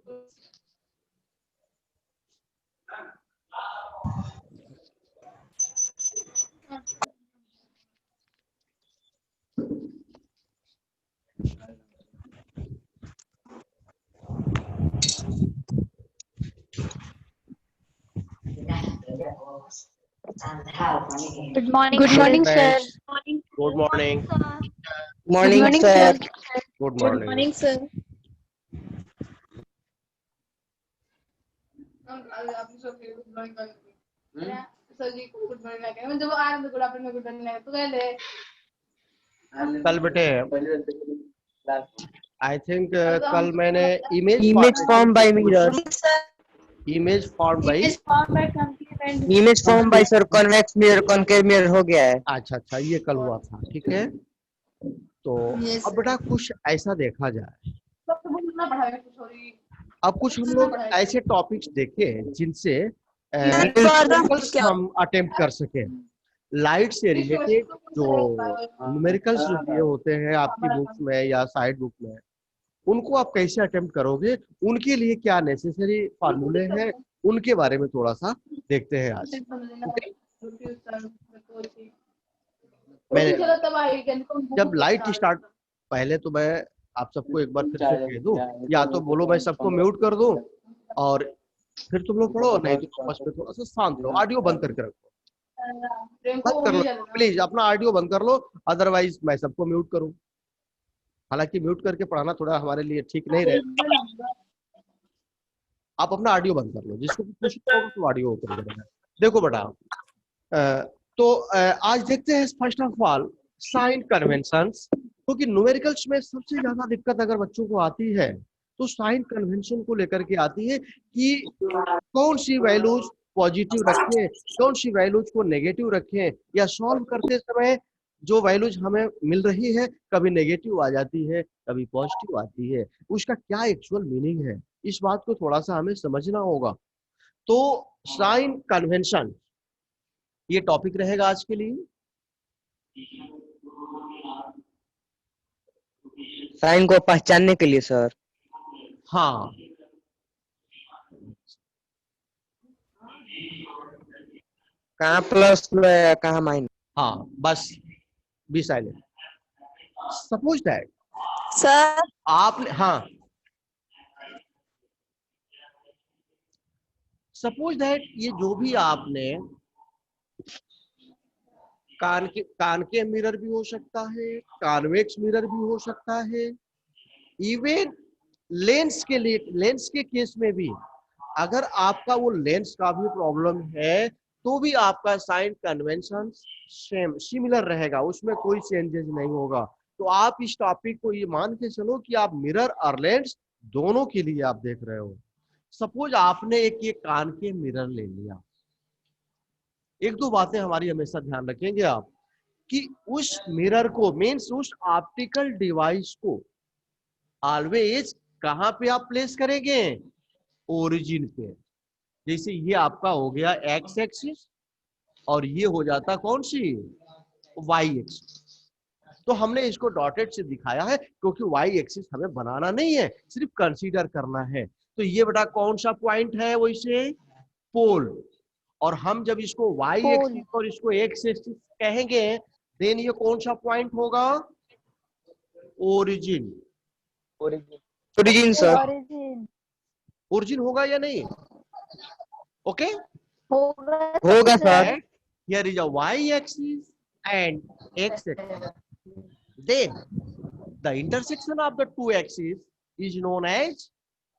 Good morning, Good sir. morning, sir. Good morning. Morning, morning, sir. Good Good morning. morning, sir. कल बेटे I think कल मैंने Image formed by mirror. Image form by Image formed by sir convex mirror, concave mirror हो गया है. अच्छा ये कल हुआ था, ठीक है। तो Yes, अब बेटा कुछ ऐसा देखा जाए, अब कुछ हम लोग ऐसे टॉपिक्स देखें जिनसे न्यूमेरिकल्स हम अटेम्प्ट कर सके। लाइट से रिलेटेड जो न्यूमेरिकल्स जो दिए होते हैं आपकी बुक्स में या साइड बुक में, उनको आप कैसे अटेम्प्ट करोगे, उनके लिए क्या नेसेसरी फार्मूले हैं, उनके बारे में थोड़ा सा देखते हैं आज। मैं जब लाइट स्टार्ट, पहले तो मैं आप सबको एक बार फिर से कह दूं, या तो बोलो मैं सबको म्यूट कर दूं और फिर तुम लोग पढ़ो, नहीं तो आपस में थोड़ा सा शांत रहो, ऑडियो बंद करके रखो, बंद कर लो प्लीज, अपना ऑडियो बंद कर लो, अदरवाइज मैं सबको म्यूट करूं। हालांकि म्यूट करके पढ़ाना थोड़ा हमारे लिए ठीक नहीं रहेगा। आप अपना ऑडियो बंद कर लो, जिसको तो ऑडियो ओपन करेगा। देखो बेटा, तो आज देखते हैं first of all sign conventions, क्योंकि न्यूमेरिकल्स में सबसे ज्यादा दिक्कत अगर बच्चों को आती है तो साइन कन्वेंशन को लेकर के आती है कि कौन सी वैल्यूज पॉजिटिव रखें, कौन सी वैल्यूज को नेगेटिव रखें, या सॉल्व करते समय जो वैल्यूज हमें मिल रही है कभी नेगेटिव आ जाती है कभी पॉजिटिव आती है, उसका क्या एक्चुअल मीनिंग है, इस बात को थोड़ा सा हमें समझना होगा। तो साइन कन्वेंशन ये टॉपिक रहेगा आज के लिए। साइन को पहचानने के लिए सर। हाँ, कहाँ प्लस में कहाँ माइनस। हाँ बस be silent. Suppose that sir आपने, हाँ सपोज दैट ये जो भी आपने कान के मिरर भी हो सकता है, कॉन्वेक्स मिरर भी हो सकता है, इवन लेंस के लिए, लेंस के केस में भी अगर आपका वो लेंस का भी प्रॉब्लम है तो भी आपका साइन कन्वेंशन सेम सिमिलर रहेगा, उसमें कोई चेंजेस नहीं होगा। तो आप इस टॉपिक को ये मान के चलो कि आप मिरर और लेंस दोनों के लिए आप देख रहे हो। सपोज आपने एक ये कान के मिरर ले लिया, एक दो बातें हमारी हमेशा ध्यान रखेंगे आप कि उस मिरर को मीन्स उस ऑप्टिकल डिवाइस को ऑलवेज कहां पे आप प्लेस करेंगे, ओरिजिन पे। जैसे ये आपका हो गया एक्स एक्सिस और ये हो जाता कौन सी, वाई एक्सिस। तो हमने इसको डॉटेड से दिखाया है क्योंकि वाई एक्सिस हमें बनाना नहीं है, सिर्फ कंसीडर करना है। तो ये बेटा कौन सा पॉइंट है, वैसे पोल। और हम जब इसको वाई एक्सिस और इसको एक्स एक्सिस कहेंगे देन ये कौन सा पॉइंट होगा, ओरिजिन। Origin sir. ओरिजिन होगा या नहीं, ओके होगा sir. Here is a Y axis and X axis, then the intersection of the two axes is known as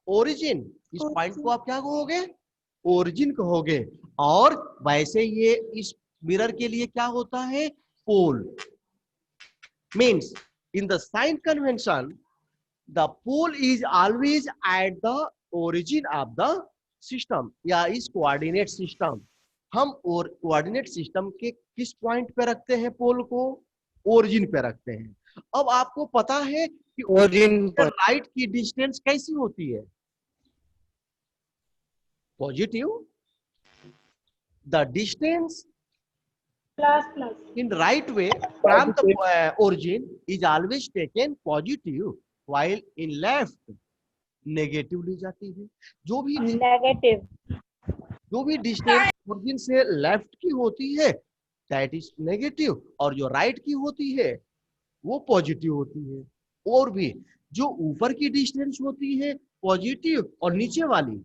origin। इस पॉइंट को आप क्या कहोगे, ओरिजिन कहोगे। और वैसे ये इस मिरर के लिए क्या होता है, pole. Means in the sign convention the pole is always at the origin of the system या इस कोऑर्डिनेट सिस्टम। हम और कोऑर्डिनेट सिस्टम के किस पॉइंट पे रखते हैं पोल को, ओरिजिन पे रखते हैं। अब आपको पता है कि ओरिजिन पर लाइट की डिस्टेंस कैसी होती है, positive. The distance in right way from the origin is always taken positive, while in left negative ली जाती है। जो भी नेगेटिव। डिस्टेंस ओरिजिन से लेफ्ट की होती है दैट इज नेगेटिव, और जो राइट की होती है वो पॉजिटिव होती है। और भी जो ऊपर की डिस्टेंस होती है पॉजिटिव और नीचे वाली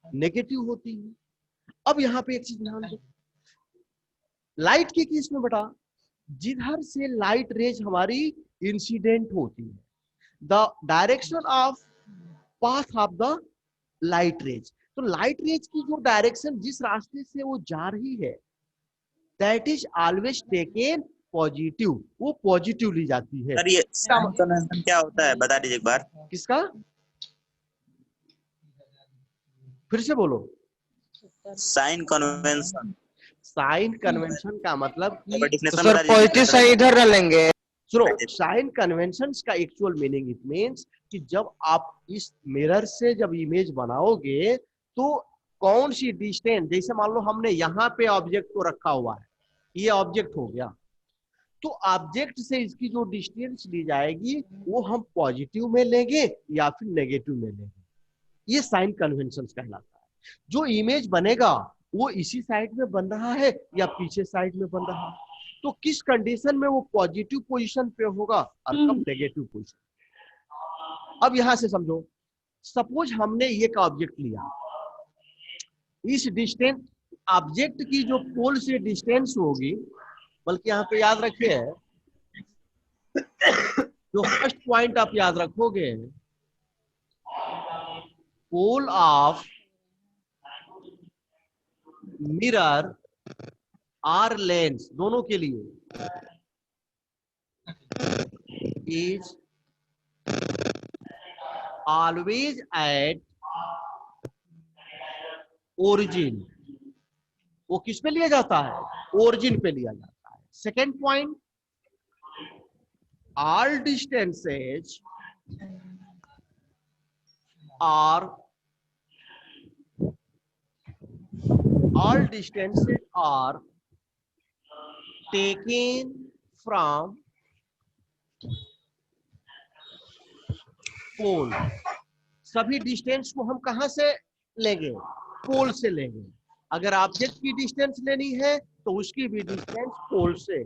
नेगेटिव होती है। अब यहाँ पे एक चीज ध्यान दो, लाइट के केस में बेटा जिधर से लाइट रेज हमारी इंसिडेंट होती है, the direction of path of the light rays, तो लाइट रेज की जो डायरेक्शन जिस रास्ते से वो जा रही है that is always taken positive, वो पॉजिटिव ली जाती है। सर ये साइन कन्वेंशन क्या होता है बता दीजिए एक बार। किसका? फिर से बोलो। साइन कन्वेंशन साइन कन्वेंशन का मतलब एक बार कि डिफिनेशन सर बता दीजिए। पॉजिटिव साइन इधर डालेंगे। सुनो, साइन कन्वेंशन का एक्चुअल मीनिंग इट मीन्स कि जब आप इस मिरर से जब इमेज बनाओगे तो कौन सी डिस्टेंस, जैसे मान लो हमने यहाँ पे ऑब्जेक्ट को रखा हुआ है, ये ऑब्जेक्ट हो गया, तो ऑब्जेक्ट से इसकी जो डिस्टेंस ली जाएगी वो हम पॉजिटिव में लेंगे या फिर नेगेटिव में लेंगे, ये साइन कन्वेंशन कहलाता है। जो इमेज बनेगा वो इसी साइड में बन रहा है या पीछे साइड में बन रहा है, तो किस कंडीशन में वो पॉजिटिव पोजीशन पे होगा और कब नेगेटिव पोजीशन। अब यहां से समझो, सपोज हमने ये का ऑब्जेक्ट लिया, इस डिस्टेंस ऑब्जेक्ट की जो पोल से डिस्टेंस होगी, बल्कि यहाँ पे याद रखिए जो फर्स्ट पॉइंट आप याद रखोगे, pole of mirror or lens दोनों के लिए इज ऑलवेज एट ओरिजिन, वो किस पे लिया जाता है? ओरिजिन पे लिया जाता है। Second point, all distances are taken from पोल। सभी डिस्टेंस को हम कहां से लेंगे? पोल से लेंगे। अगर ऑब्जेक्ट की डिस्टेंस लेनी है तो उसकी भी डिस्टेंस पोल से,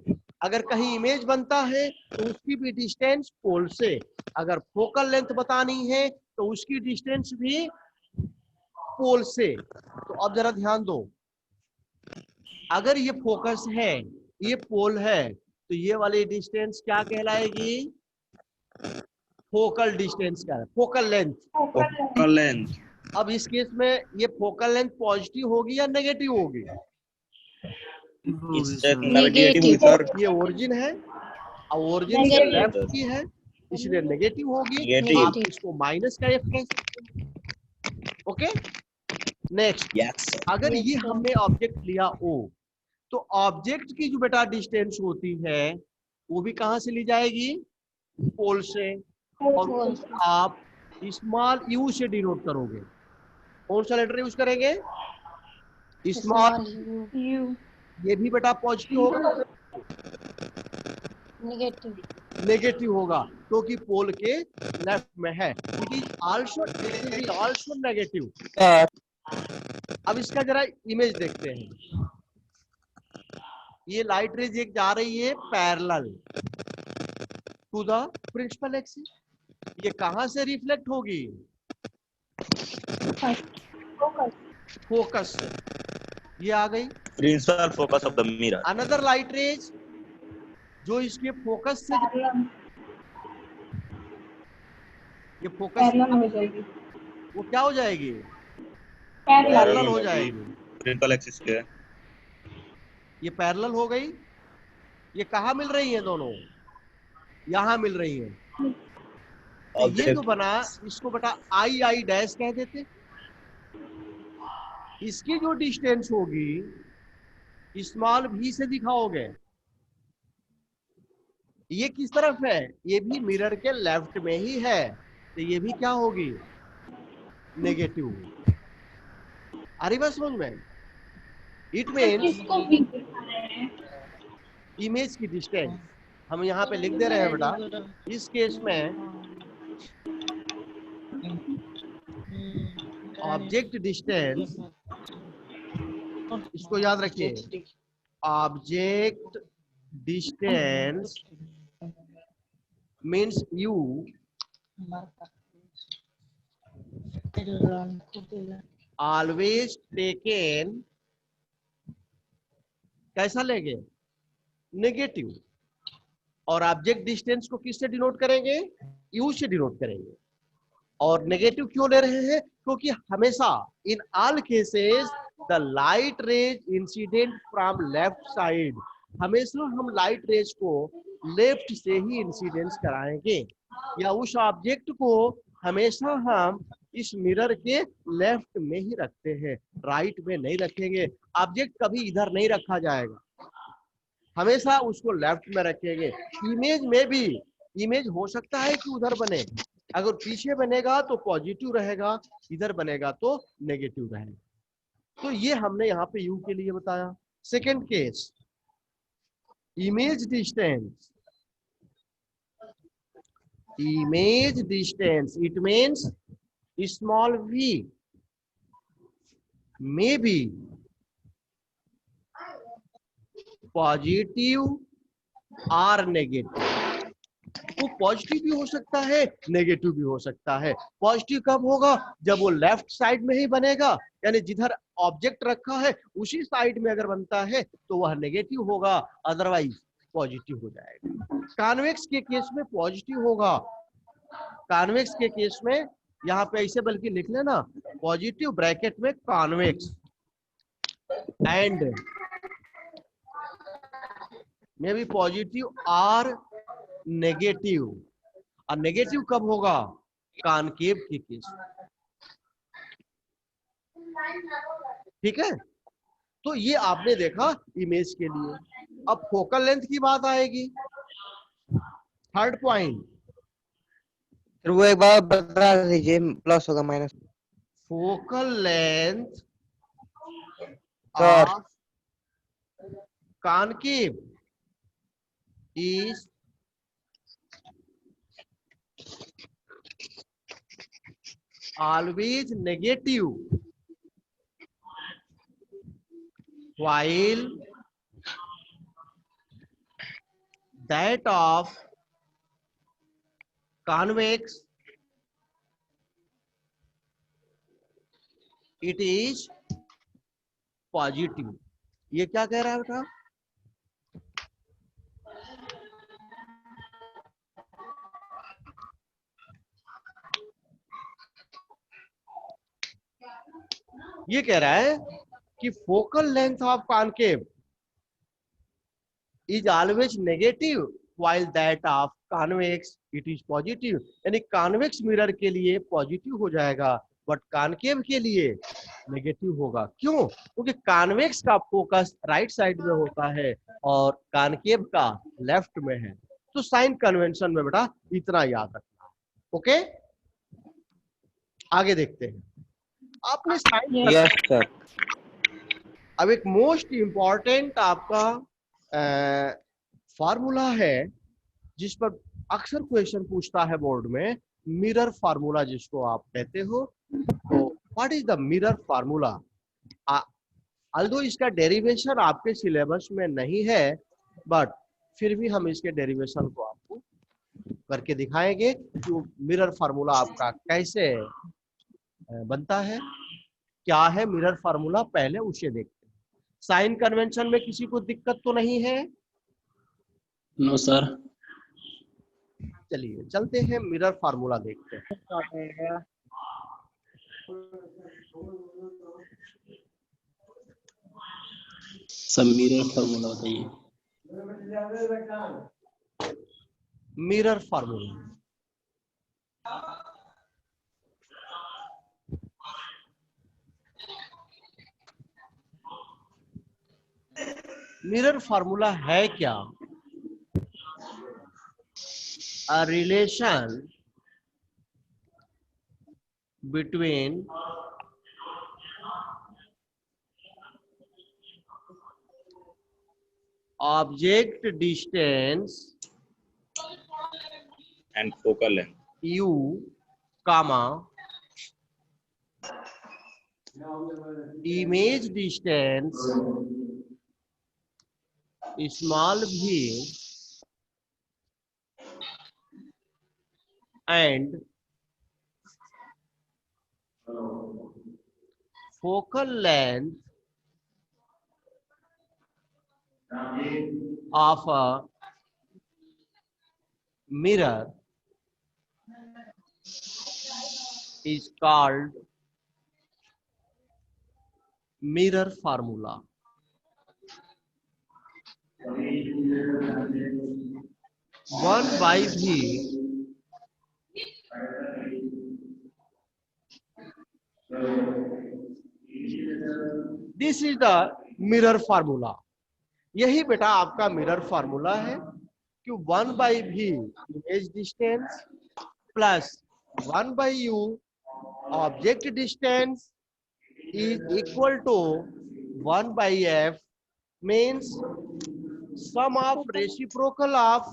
अगर कहीं इमेज बनता है तो उसकी भी डिस्टेंस पोल से, अगर फोकल लेंथ बतानी है तो उसकी डिस्टेंस भी पोल से। तो अब जरा ध्यान दो, अगर ये फोकस है, ये पोल है, तो ये वाली डिस्टेंस क्या कहलाएगी? फोकल डिस्टेंस का, फोकल लेंथ। Focal length. अब इस केस में ये फोकल लेंथ पॉजिटिव होगी या नेगेटिव होगी? Negative sir. ये ओरिजिन है और ओरिजिन से लेफ्ट की है, इसलिए नेगेटिव होगी। आप इसको माइनस का एफ कह सकते हैं। ओके, नेक्स्ट, अगर ये हमने ऑब्जेक्ट लिया O, तो ऑब्जेक्ट की जो बेटा डिस्टेंस होती है वो भी कहां से ली जाएगी? पोल से। और आप स्मॉल यू से डिनोट करोगे। कौन सा लेटर यूज करेंगे? Small you. ये भी बेटा पॉजिटिव होगा, नेगेटिव होगा क्योंकि पोल के लेफ्ट में है। It is also negative. अब इसका जरा इमेज देखते हैं। ये लाइट रेज एक जा रही है parallel to the principal axis, ये कहां से रिफ्लेक्ट होगी? फोकस से। ये आ गई principal focus of the mirror. Another light rays जो इसके फोकस से ये फोकस हो जाएगी, वो क्या हो जाएगी? पैरेलल पैरेलल हो जाएगी। प्रिंसिपल एक्सिस के ये पैरेलल हो गई। ये कहाँ मिल रही है? दोनों यहां मिल रही है। तो ये जो बना इसको बेटा आई डैश कह देते। इसकी जो डिस्टेंस होगी स्मॉल v से दिखाओगे। ये किस तरफ है? ये भी मिरर के लेफ्ट में ही है, तो ये भी क्या होगी? नेगेटिव। आ रही बात समझ में? इट मीन्स इमेज की डिस्टेंस हम यहाँ पे लिख दे रहे हैं बेटा। इस केस में ऑब्जेक्ट डिस्टेंस, इसको याद रखिए, object distance means you always taken, कैसा लेंगे, नेगेटिव, और ऑब्जेक्ट डिस्टेंस को किससे डिनोट करेंगे, यू से डिनोट करेंगे। और नेगेटिव क्यों ले रहे हैं, क्योंकि हमेशा in all cases the light rays incident from left side, हमेशा हम लाइट रेज को लेफ्ट से ही इंसिडेंस कराएंगे, या उस ऑब्जेक्ट को हमेशा हम इस मिरर के लेफ्ट में ही रखते हैं, राइट में नहीं रखेंगे। ऑब्जेक्ट कभी इधर नहीं रखा जाएगा, हमेशा उसको लेफ्ट में रखेंगे। इमेज में भी, इमेज हो सकता है कि उधर बने, अगर पीछे बनेगा तो पॉजिटिव रहेगा, इधर बनेगा तो नेगेटिव रहेगा। तो ये हमने यहाँ पे यू के लिए बताया। Second case, image distance, image distance it means small v may be positive और नेगेटिव। वो पॉजिटिव भी हो सकता है, नेगेटिव भी हो सकता है। पॉजिटिव कब होगा, जब वो लेफ्ट साइड में ही बनेगा, यानी जिधर ऑब्जेक्ट रखा है उसी साइड में अगर बनता है तो वह नेगेटिव होगा, अदरवाइज पॉजिटिव हो जाएगा। कॉन्वेक्स के केस में पॉजिटिव होगा, कॉन्वेक्स के केस में यहाँ पे ऐसे बल्कि लिख लेना, पॉजिटिव ब्रैकेट में कॉन्वेक्स एंड में भी पॉजिटिव और नेगेटिव। और नेगेटिव कब होगा, कॉनकेव के केस। ठीक है, तो ये आपने देखा इमेज के लिए। अब फोकल लेंथ की बात आएगी, थर्ड पॉइंट। फिर वो एक बार बता दीजिए, प्लस होगा minus. Focal length sir of concave is always negative, while that of convex it is positive। ये क्या कह रहा है बेटा, ये कह रहा है कि focal length of concave is always negative while that of convex it is positive। यानी कॉन्वेक्स मिरर के लिए पॉजिटिव हो जाएगा, बट कॉनकेव के लिए नेगेटिव होगा। क्यों, क्योंकि कॉन्वेक्स का फोकस राइट साइड में होता है और कॉनकेव का लेफ्ट में है। तो साइन कन्वेंशन में बेटा इतना याद रखना। ओके, आगे देखते हैं। आपने साइन, यस सर। अब एक मोस्ट इंपॉर्टेंट आपका फार्मूला है जिस पर अक्सर क्वेश्चन पूछता है बोर्ड में, मिरर फार्मूला जिसको आप कहते हो। तो what is the mirror formula, although इसका डेरिवेशन आपके सिलेबस में नहीं है, बट फिर भी हम इसके डेरिवेशन को आपको करके दिखाएंगे कि मिरर फार्मूला आपका कैसे बनता है, क्या है मिरर फार्मूला, पहले उसे देखते हैं। साइन कन्वेंशन में किसी को दिक्कत तो नहीं है? No sir. चलिए चलते हैं, मिरर फार्मूला देखते हैं। सब मिरर फार्मूला बताइए। मिरर फार्मूला, मिरर फार्मूला है क्या, a relation between object distance and focal length u comma image distance small v and focal length of a mirror is called mirror formula. One by v this is the mirror formula. यही बेटा आपका mirror formula है कि 1 by v image distance plus 1 by u object distance is equal to 1 by f means sum of reciprocal of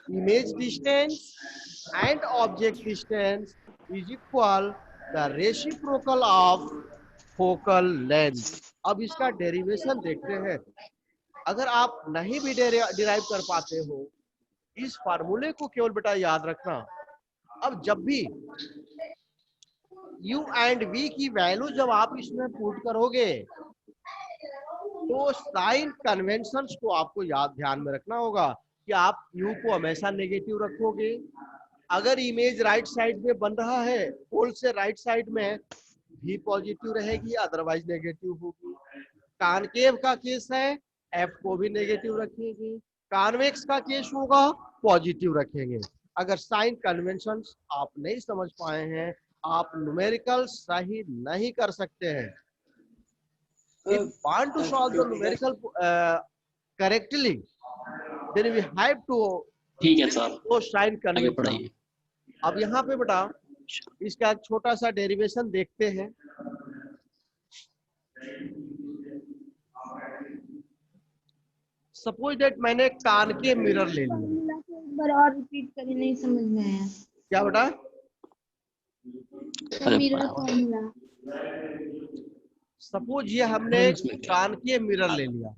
image distance and object distance is equal the reciprocal of focal length. अब इसका derivation देखते हैं. अगर आप नहीं भी derive कर पाते हो, इस फार्मूले को केवल बेटा याद रखना. अब जब भी u एंड v की वैल्यू जब आप इसमें पुट करोगे तो साइन कन्वेंशंस को आपको याद ध्यान में रखना होगा कि आप u को हमेशा नेगेटिव रखोगे. अगर इमेज राइट साइड में बन रहा है, पोल से राइट साइड में v पॉजिटिव रहेगी, अदरवाइज नेगेटिव होगी. कॉनकेव का केस है, f को भी नेगेटिव रखेंगे. कॉन्वेक्स का केस होगा, पॉजिटिव रखेंगे. अगर साइन कन्वेंशंस आप नहीं समझ पाए हैं, आप न्यूमेरिकल सही नहीं कर सकते हैं. If you want to solve the numerical correctly, then we have to ठीक है सर, वो साइन आगे कन्वेंशन. पढ़ाइए. अब यहाँ पे बेटा इसका एक छोटा सा डेरिवेशन देखते हैं. सपोज दैट मैंने कान के मिरर ले लिया. एक बार और रिपीट करें, नहीं समझ में आया. क्या बेटा? Mirror formula. सपोज ये हमने कान के मिरर ले लिया.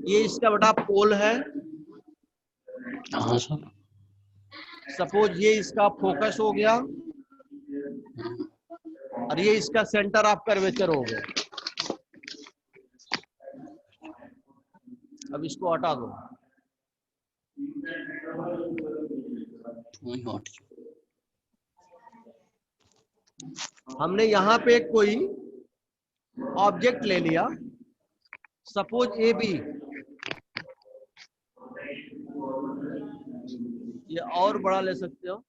ये इसका बेटा पोल है. हाँ सर. सपोज ये इसका फोकस हो गया और ये इसका सेंटर ऑफ कर्वेचर हो गया. अब इसको हटा दो. हमने यहाँ पे कोई ऑब्जेक्ट ले लिया. Suppose A B. ये और बड़ा ले सकते हो.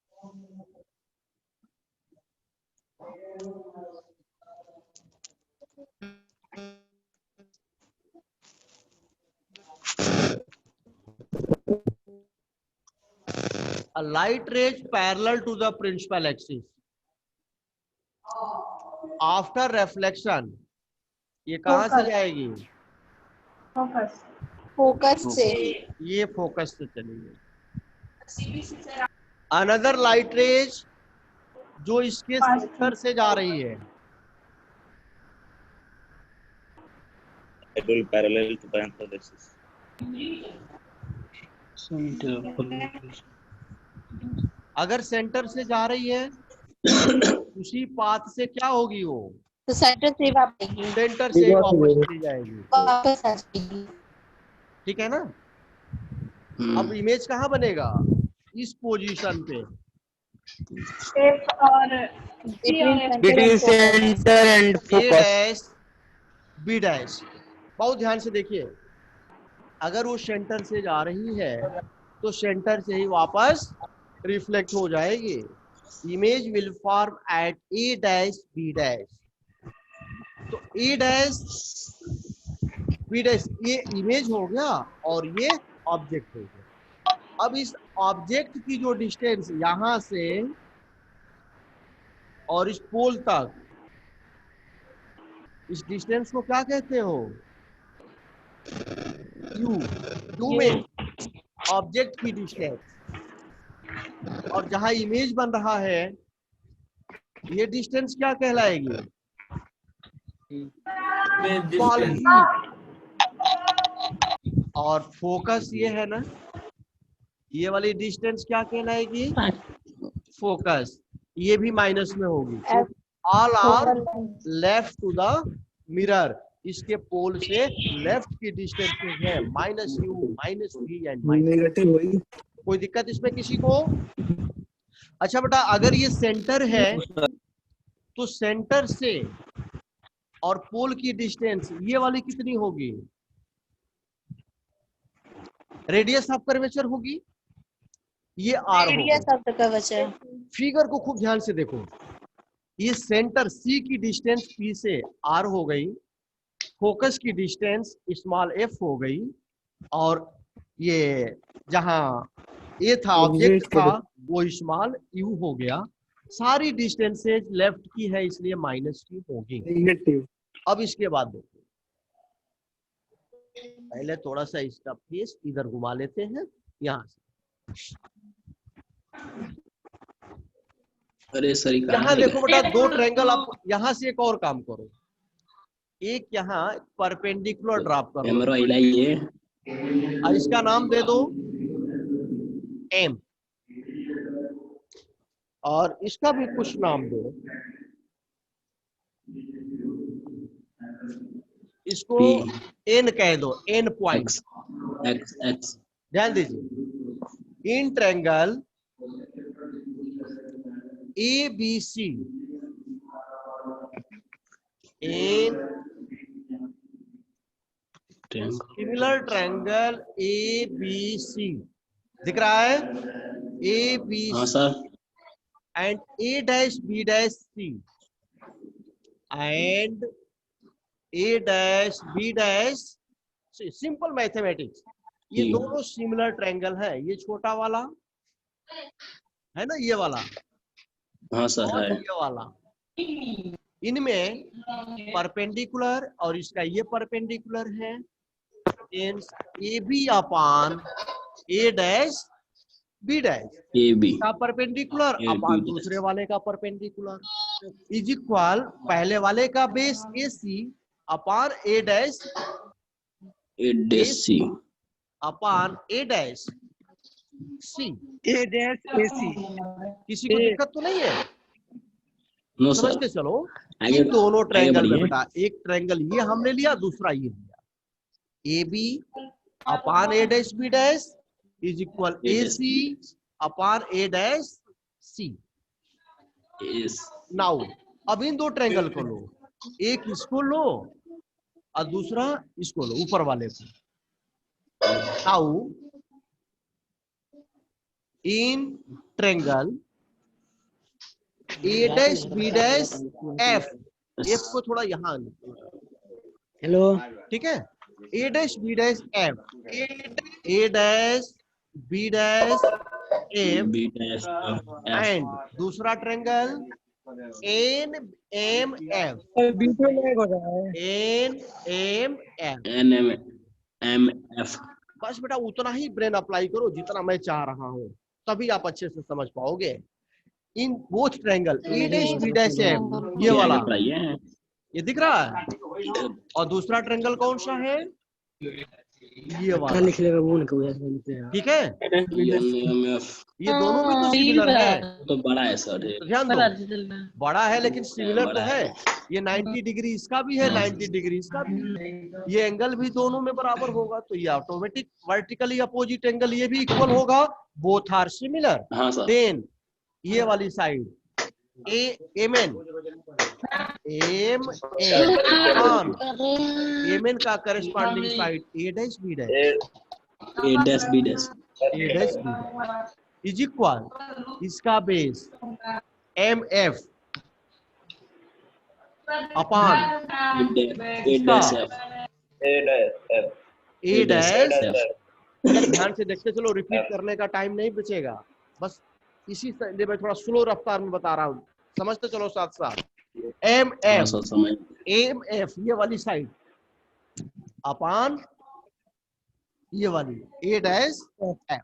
A light rays parallel to the principal axis. After reflection, ये कहाँ से जाएगी? फोकस. फोकस से. ये फोकस से चलेगी. अनदर लाइट रेज जो इसके सेंटर से जा रही है. It will parallel to principal axis. अगर सेंटर से जा रही है उसी पाथ से क्या होगी? वो तो सेंटर से वापस आएगी. सेंटर से वापस चली जाएगी. वापस आ जाएगी. ठीक है ना? अब इमेज कहाँ बनेगा? इस पोजीशन पे. एफ और Between center and a focus. Dash B dash. बहुत ध्यान से देखिए. अगर वो सेंटर से जा रही है तो सेंटर से ही वापस रिफ्लेक्ट हो जाएगी. Image will form at A dash B dash. तो ए डैश बी डैश ये इमेज हो गया और ये ऑब्जेक्ट हो गया. अब इस ऑब्जेक्ट की जो डिस्टेंस यहां से और इस पोल तक, इस डिस्टेंस को क्या कहते हो? यू में ऑब्जेक्ट की डिस्टेंस, और जहां इमेज बन रहा है ये डिस्टेंस क्या कहलाएगी? स्मॉल ई। और फोकस ये है ना, ये वाली डिस्टेंस क्या कहलाएगी? फोकस। ये भी माइनस में होगी। All are left to the mirror. इसके पोल से लेफ्ट की डिस्टेंस है minus u, minus v and minus. कोई दिक्कत इसमें किसी को? अच्छा बेटा, अगर ये सेंटर है तो सेंटर से और पोल की डिस्टेंस ये वाली कितनी होगी? रेडियस ऑफ कर्वेचर होगी, ये आर होगी। Radius of the curvature. Figure को खूब ध्यान से देखो, ये सेंटर सी की डिस्टेंस पी से आर हो गई, फोकस की डिस्टेंस स्मॉल एफ हो गई, और ये जहां ए था ऑब्जेक्ट था वो स्मॉल यू हो गया। सारी डिस्टेंसेज लेफ्ट की है इसलिए माइनस की होगी। अब इसके बाद देखो, पहले थोड़ा सा इसका फेस इधर घुमा लेते हैं यहाँ से। अरे सर यहाँ देखो बेटा, दो ट्रायंगल। आप यहाँ से एक और काम करो, एक यहाँ परपेंडिकुलर ड्रॉप करो और इसका नाम दे दो एम, और इसका भी कुछ नाम दो, इसको एन कह दो, एन पॉइंट। एक्स। ध्यान दीजिए, in triangle A B C, in similar triangle A B C, दिख रहा है? A B and A dash B dash C and A dash B dash C. Simple mathematics. ये दोनों similar triangle है। ये छोटा वाला है ना, ये वाला, हाँ सर और है। ये वाला, इनमें परपेंडिकुलर और इसका ये परपेंडिकुलर है। A B upon A dash B dash, A B का परपेंडिकुलर अपान दूसरे वाले का परपेंडिकुलर इज इक्वल पहले वाले का base A C upon A dash C upon A dash C. A dash A C. किसी को दिक्कत तो नहीं है? नो समझ सर। के चलो। आगे इन दोनों ट्रायंगल में बढ़िए। बेटा, एक ट्रायंगल ये हमने लिया, दूसरा ये लिया। A B upon A dash B dash is equal A C upon A dash C. Now अब इन दो ट्रायंगल को लो, एक इसको लो और दूसरा इसको लो, ऊपर वाले को। Now in triangle A dash B dash F, F को थोड़ा यहाँ, हेलो, ठीक है? A dash B dash F, A dash B dash F and दूसरा triangle N M F, N M F. M F. बस बेटा उतना ही ब्रेन अप्लाई करो जितना मैं चाह रहा हूँ, तभी आप अच्छे से समझ पाओगे। In both triangle A dash B dash F, ये वाला, ये दिख रहा है? और दूसरा ट्रायंगल कौन सा है? ये वाला, ठीक है? ये दोनों में तो सिमिलर है। तो बड़ा है सर। तो ध्यान दो, बड़ा है लेकिन सिमिलर तो है। ये 90 डिग्री इसका भी है, 90 डिग्री इसका भी है। ये एंगल भी दोनों में बराबर होगा, तो ये ऑटोमेटिक वर्टिकली अपोजिट एंगल ये भी इक्वल होगा। Both are similar. हाँ सर। देन ये वाली side M N, M N M N का corresponding side A dash B dash, A dash B dash, A dash B is equal इसका base M F upon A dash F, A dash. ध्यान से देखते चलो, repeat करने का time नहीं बचेगा, बस इसी लिए मैं थोड़ा स्लो रफ्तार में बता रहा हूँ, समझते चलो साथ साथ। एम एफ, एम एफ ये वाली साइड अपान ये वाली ए डैश एफ,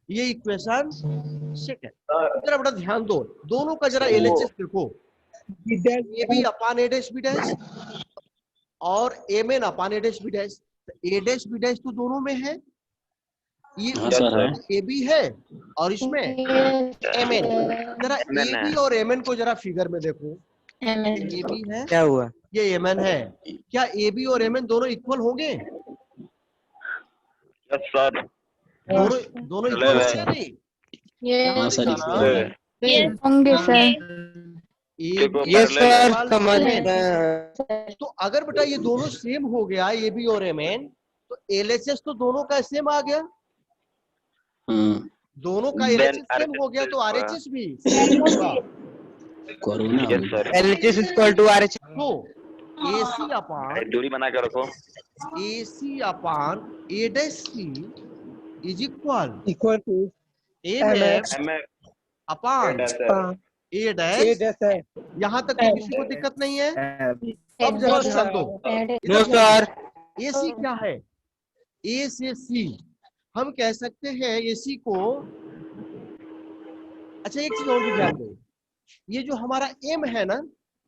ये इक्वेशन सेकंड। जरा बड़ा ध्यान दो, दोनों का जरा एलएचएस देखो, A B upon A dash B dash और M N upon A dash B dash. A dash B dash तो दोनों में है, ये हाँ सर है। ए बी है और इसमें एम एन। जरा ए बी और एम एन को जरा फिगर में देखो, ए बी है, क्या हुआ? ये एम एन है। क्या ए बी और एम एन दोनों इक्वल होंगे? Yes sir. दोनों इक्वल है या नहीं? हाँ सर होंगे सर। ये सर समझ में। तो अगर बेटा ये दोनों सेम हो गया ए बी और एम एन, तो एलएचएस तो दोनों का सेम आ गया, दोनों का एलएचएस सेम हो गया, तो आरएचएस भी सेम होगा। कोरोना yes sir. LHS equal to RH। तो AC अपान दूरी बना के रखो। AC upon A dash C is equal to MF MF upon A dash. यहाँ तक तो किसी को दिक्कत नहीं है? अब जरा ध्यान दो, नो सर। AC क्या है? A से C हम कह सकते हैं AC को। अच्छा एक चीज और भी ध्यान दो, ये जो हमारा M है ना,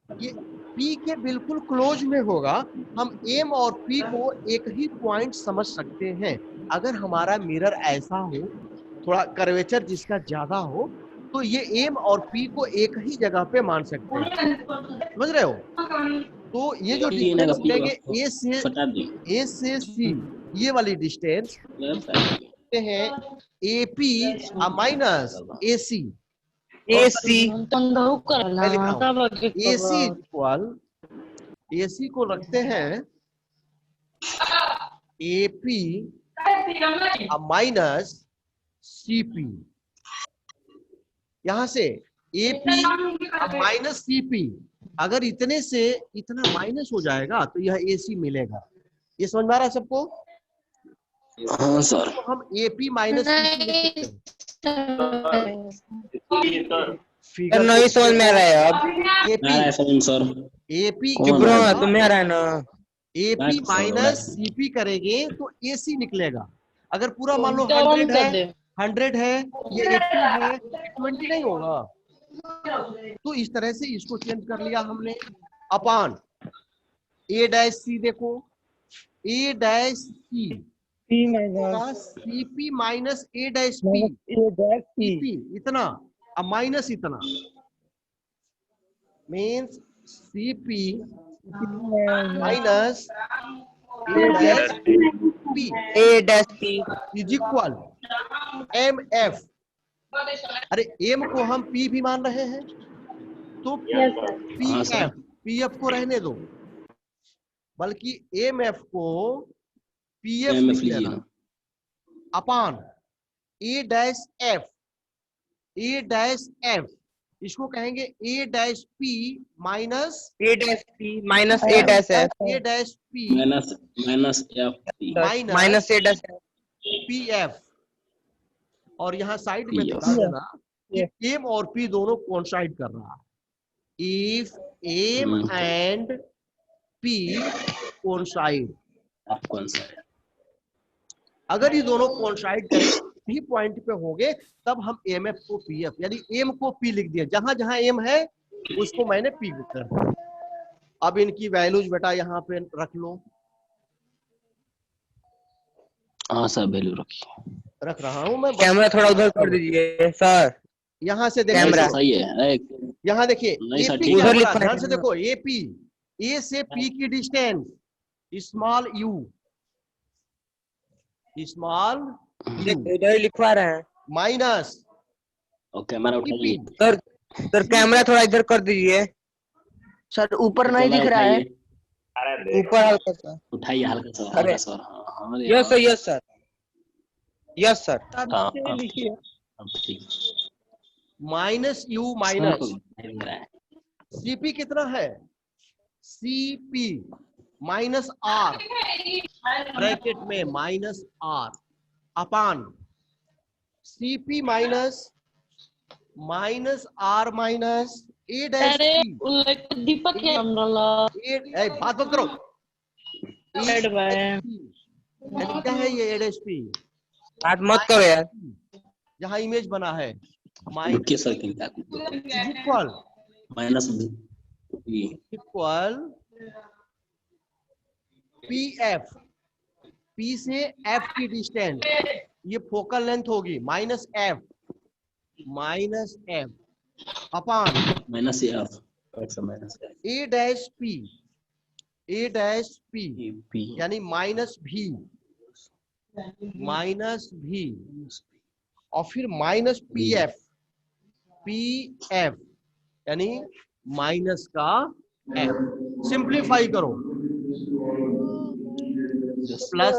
ये P के बिल्कुल क्लोज में होगा। हम M और P को एक ही पॉइंट समझ सकते हैं। अगर हमारा मिरर ऐसा हो, थोड़ा कर्वेचर जिसका ज्यादा हो, तो ये M और P को एक ही जगह पे मान सकते हैं, समझ रहे हो? तो ये जो डिस्टेंस लेंगे A से C, ये वाली डिस्टेंस कहते हैं AP minus AC। AC AC को रखते हैं AP माइनस CP। यहां से AP माइनस CP, अगर इतने से इतना माइनस हो जाएगा तो यह AC मिलेगा। ये समझ में आ रहा है सबको? हाँ सर। तो हम AP माइनस CP सर नहीं समझ में आ रहा है अब। AP सर AP चुप रहो, तुम्हें आ रहा है ना। AP माइनस CP करेंगे तो AC निकलेगा। अगर पूरा मान लो 100 है, ये 80 है, 20 नहीं होगा। तो इस तरह से इसको चेंज कर लिया हमने। अपान A डैश C, देखो A dash C CP minus A dash P, इतना अब माइनस इतना, means CP minus A dash P is equal MF। अरे M को हम P भी मान रहे हैं, तो PF को रहने दो, बल्कि MF को PF लिख लेना। अपान A डैश F, इसको कहेंगे A dash P minus A dash P minus A dash F A dash P minus F minus A dash PF। और यहाँ साइड में बता देना कि M और P दोनों कोइंसाइड कर रहा है। If M and P coincide, अगर ये दोनों कोइंसाइड करें भी पॉइंट पे होंगे, तब हम MF को PF यानी M को P लिख दिया। जहां जहां M है उसको मैंने P कर दिया। अब इनकी वैल्यूज बेटा यहाँ पे रख लो। हाँ सर वैल्यू रखिए। रख रहा हूं मैं। कैमरा थोड़ा उधर कर दीजिए सर। यहाँ से कैमरा सही है। यहाँ देखिए AP उधर क्या, लिखा ध्यान है। से देखो AP, A से P की डिस्टेंस स्मॉल u, उधर लिखवा रहे हैं माइनस कैमरा उठाइए सर कैमरा थोड़ा इधर कर दीजिए सर। ऊपर नहीं दिख रहा है, ऊपर हल्का सा उठाइए हल्का सा अरे sir. Yes sir yes sir yes sir. Minus u minus CP कितना है? CP माइनस R, ब्रैकेट में minus R upon CP minus R minus A dash P। दीपक बात मत करो। यानी क्या है ये A'(P)? बात मत करो यार। जहाँ इमेज बना है रुकिए sir equal minus B equal PF, P से F की डिस्टेंस, ये फोकल लेंथ होगी minus F upon minus F minus A'(P) यानी माइनस V और फिर माइनस PF यानी माइनस का F। सिंप्लीफाई करो, plus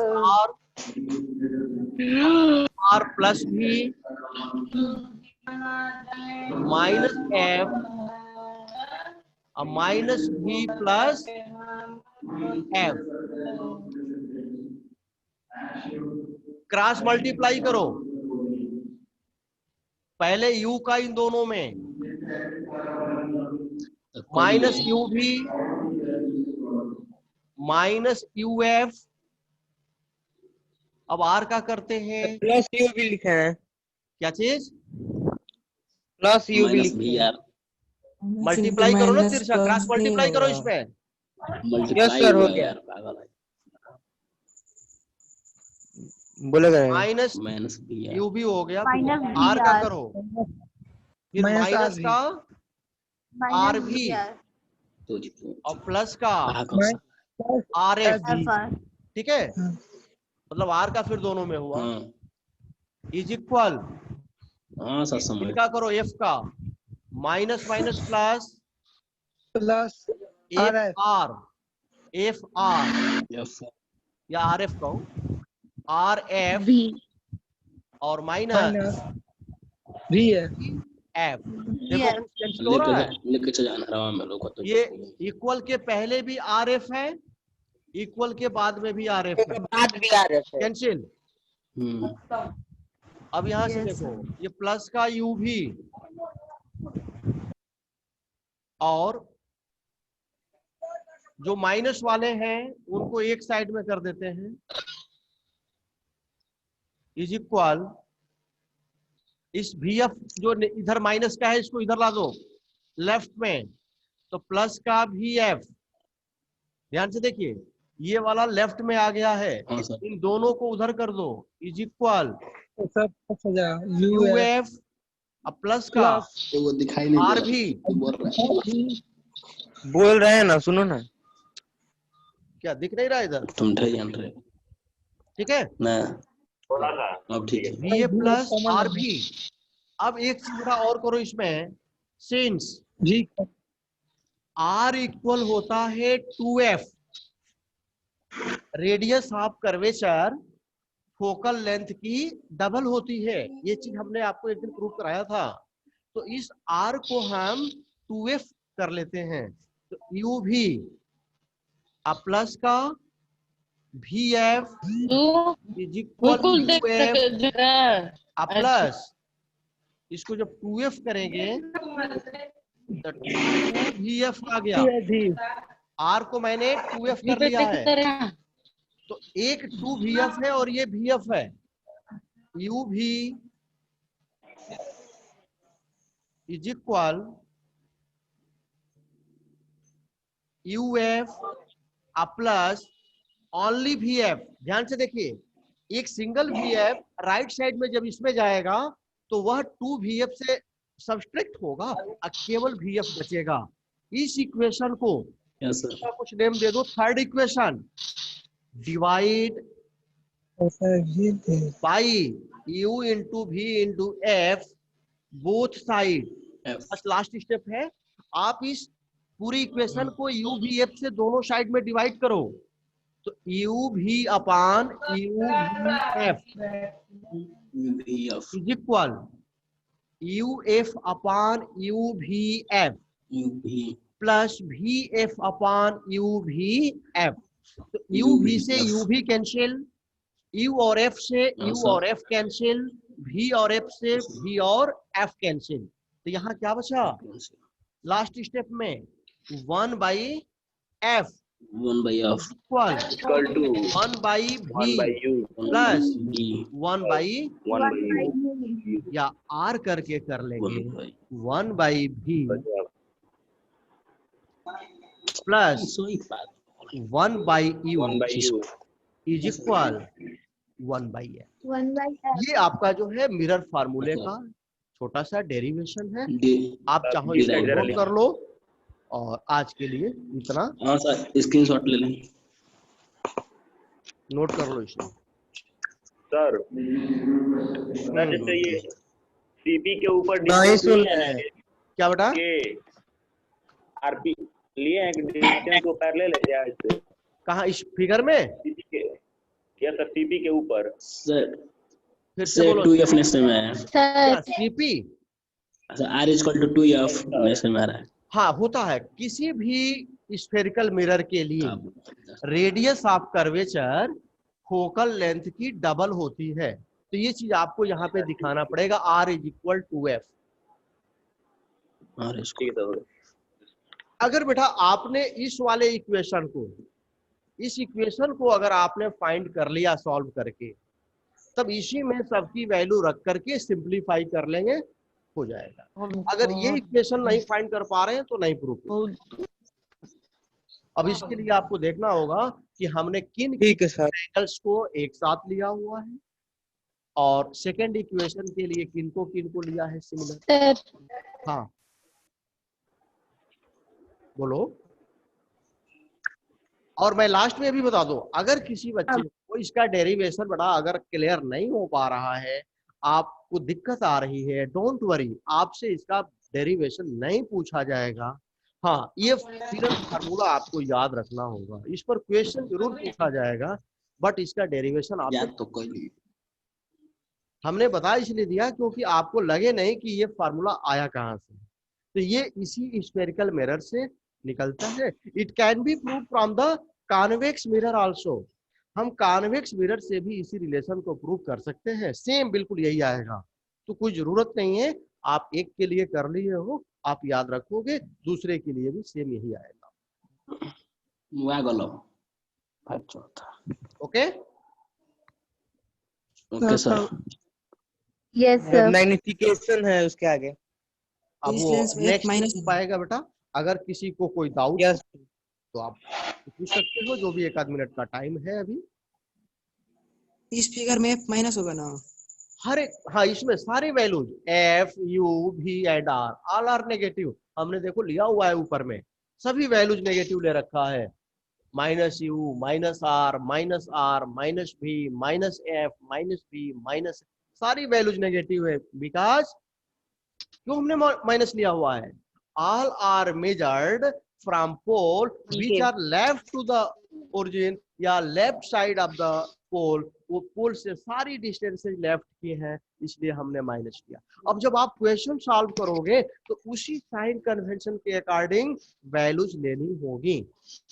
R plus V minus F minus V plus F। Cross multiply करो, पहले U का इन दोनों में माइनस UV माइनस UF। अब R का करते हैं, प्लस यू भी लिखे हैं, क्या चीज? प्लस यू भी माइनस लिखे भी हैं। यार मल्टीप्लाई करो ना तिरछा, क्रॉस मल्टीप्लाई करो इसमें। मल्टीप्लाई सर, हो हुआ गया। यार पागल है बोलेगा माइनस माइनस भी यार UV हो गया, माइनस R का VR करो, फिर माइनस का RV तो और प्लस का कहाँ RF। FR ठीक है, मतलब R का फिर दोनों में हुआ हाँ इज इक्वल, हाँ सर समझ इनका करो F का माइनस माइनस प्लस FR या RF कहो, RF और माइनस F। देखो कैंसिल हो रहा है, लेके चल जाना रवा में लोग तो ये इक्वल के पहले भी RF है, इक्वल के बाद में भी RF है, बाद भी आ रहे हैं। कैंसिल। अब यहां से देखो, ये प्लस का UV और जो माइनस वाले हैं उनको एक साइड में कर देते हैं, इज इक्वल इस VF जो इधर माइनस का है इसको इधर ला दो लेफ्ट में, तो प्लस का VF, ध्यान से देखिए ये वाला लेफ्ट में आ गया है, इन दोनों को उधर कर दो, इज इक्वल UF प्लस का वो दिखाई नहीं दे RV। बोल रहे हैं ना, सुनो ना। क्या दिख नहीं रहा इधर? तुम ढे जान रहे ठीक है ना, अब ठीक है VA प्लस RV। अब एक चीज और करो इसमें, सिंस R इक्वल होता है 2F, radius of curvature focal length की डबल होती है, ये चीज हमने आपको एक दिन प्रूव कराया था। तो इस R को हम 2F कर लेते हैं, तो UV प्लस का VF is equal UF plus, इसको जब 2F करेंगे तो 2VF आ गया, R को मैंने 2F कर लिया है, तो एक 2VF है और ये VF है, UV is equal UF plus only VF। ध्यान से देखिए, एक सिंगल VF राइट साइड में जब इसमें जाएगा तो वह 2VF से सब्सट्रैक्ट होगा और केवल VF बचेगा। इस इक्वेशन को कुछ नेम दे दो, third equation, divide by U into V into F both side. बस लास्ट स्टेप है, आप इस पूरी इक्वेशन को UVF से दोनों साइड में डिवाइड करो, तो UV upon UVF is equal UF upon UVF plus VF upon UVF। तो UV से UV कैंसिल, U और F से U और F कैंसिल, V और F से V और F कैंसिल। तो यहाँ क्या बचा लास्ट स्टेप में, 1/F 1 by of equal equal to 1 by 1 by v u plus b 1 by 1 by u या r करके कर 1 लेंगे by 1 by v प्लस सोई बात 1 by u 1 by u is equal 1 by f। 1 by f। ये आपका जो है मिरर फार्मूले का छोटा सा डेरिवेशन है, डी आप चाहो इसको derive नोट कर कर लो। और आज के लिए इतना, हाँ सर स्क्रीनशॉट ले लें। नोट कर लो इसको। सर सर जैसे ये सीपी के ऊपर नहीं डिस्टेंस सुन लिए रहे हैं हैं। क्या बेटा? के आरपी लिए हैं कि डिस्टेंस को पैरेलल है क्या इससे कहाँ इस फिगर में? सीपी के, या सर सीपी के ऊपर सर फिर से से बोलो। 2f नेक्स्ट में है sir CP, r equal to 2f next में आ रहा है। हाँ होता है किसी भी स्फेरिकल मिरर के लिए radius of curvature focal length की डबल होती है, तो ये चीज आपको यहाँ पे दिखाना पड़ेगा। r is equal to F. r इसको ठीक है सर। अगर बेटा आपने इस वाले इक्वेशन को, इस इक्वेशन को अगर आपने फाइंड कर लिया सॉल्व करके, तब इसी में सबकी वैल्यू रख करके सिंप्लीफाई कर लेंगे, हो जाएगा। अगर ये इक्वेशन नहीं फाइंड कर पा रहे हैं तो नहीं प्रूफ। अब इसके लिए आपको देखना होगा कि हमने किन ठीक है सर। एंगल्स को एक साथ लिया हुआ है और सेकंड इक्वेशन के लिए किनको लिया है सिमिलर। सर हाँ बोलो। और मैं लास्ट में भी बता दूं, अगर किसी बच्चे को इसका डेरिवेशन बड़ा अगर क्लियर नहीं हो पा रहा है, आपको दिक्कत आ रही है, डोंट वरी, आपसे इसका डेरिवेशन नहीं पूछा जाएगा। हाँ ये फिगर फार्मूला आपको याद रखना होगा, इस पर क्वेश्चन जरूर पूछा जाएगा, बट इसका डेरिवेशन आपको याद तो कोई नहीं। हमने बता इसलिए दिया क्योंकि आपको लगे नहीं कि ये फार्मूला आया कहाँ से। तो ये इसी स्फेरिकल मिरर से निकलता है। It can be prove from the convex mirror also. हम कॉन्वेक्स मिरर से भी इसी रिलेशन को प्रूव कर सकते हैं, सेम बिल्कुल यही आएगा। तो कोई जरूरत नहीं है, आप एक के लिए कर लिए हो, आप याद रखोगे, दूसरे के लिए भी सेम यही आएगा। वहाँ गलो अच्छा था। Okay okay sir. Yes sir magnification है उसके आगे। अब वो नेक्स्ट पाएगा बेटा। अगर किसी को कोई डाउट यस तो आप पूछ सकते हो, जो भी 1 आध मिनट का टाइम है अभी। इस फिगर में f माइनस होगा ना? हर एक, हाँ इसमें सारे values F U V and R all are negative. हमने देखो लिया हुआ है ऊपर में, सभी वैल्यूज नेगेटिव ले रखा है। Minus u, minus r, minus v, minus F, minus v, minus, सारी वैल्यूज नेगेटिव है। बिकॉज क्यों हमने माइनस लिया हुआ है? All are measured from pole which are left to the origin या left side of the pole. वो pole से सारी डिस्टेंसेज लेफ्ट की हैं, इसलिए हमने माइनस किया। अब जब आप क्वेश्चन सॉल्व करोगे तो उसी साइन कन्वेंशन के अकॉर्डिंग वैल्यूज लेनी होगी।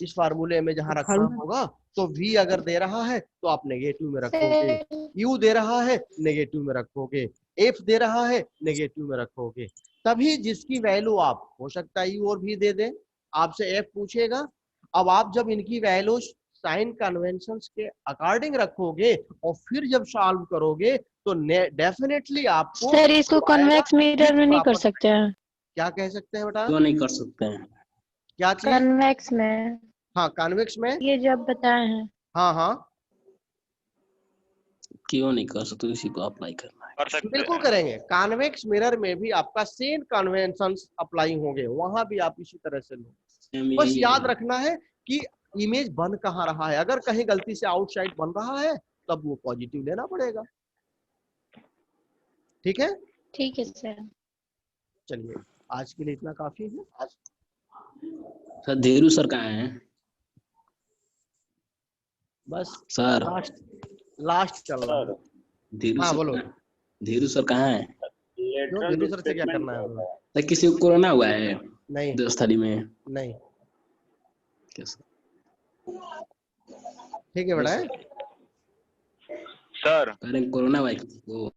इस फार्मूले में जहां रखना होगा तो v अगर दे रहा है तो आप नेगेटिव में रखोगे, u दे रहा है नेगेटिव में रखोगे, f दे रहा है नेगेटिव में रखोगे। तभी जिसकी वैल्यू आप, हो सकता है u और v दे दे, आपसे f पूछेगा। अब आप जब इनकी वैल्यूज साइन कन्वेंशंस के अकॉर्डिंग रखोगे और फिर जब सॉल्व करोगे तो डेफिनेटली आपको सर इसको कन्वेक्स मिरर में नहीं कर सकते हैं? क्या कह सकते हैं बेटा? क्यों नहीं कर सकते हैं? क्या चीज? कन्वेक्स में, हाँ कॉन्वेक्स में, ये जब बताए हैं। हाँ हाँ क्यों नहीं कर सकते? इसी को अप्लाई करना है। कर सकते बिल्कुल हैं। करेंगे। कॉन्वेक्स मिरर में भी आपका सेम कन्वेंशंस अप्लाई होंगे, वहां भी आप इसी तरह से लो। बस याद रखना है कि इमेज बन कहाँ रहा है। अगर कहीं गलती से आउटसाइड बन रहा है तब वो पॉजिटिव लेना पड़ेगा। ठीक है? ठीक है सर। चलिए आज के लिए इतना काफी है। आज सर धीरू सर कहाँ हैं? बस सर लास्ट चल रहा है। धीरू हाँ सर बोलो। धीरू सर कहाँ हैं? क्यों धीरू सर से क्या करना है? सर किसी को कोरोना हुआ है नहीं दोस्तारी में? नहीं, कैसे? ठीक है बेटा। सर कोरोना हुआ है किसी को?